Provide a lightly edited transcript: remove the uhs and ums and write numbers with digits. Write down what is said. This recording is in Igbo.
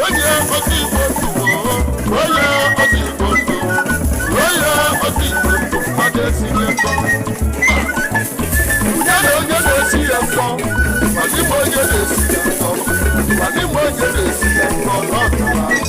onye ọtị igbo ndụ onye ọtị igbo ndụ onye ọtị igbo ndụ mmadụ esighị nkọ ya na onye na-esi ya nkọ ma dị m onye na-esi ya nkọ ma dị m onye na-esi ya nkọ n'ọtara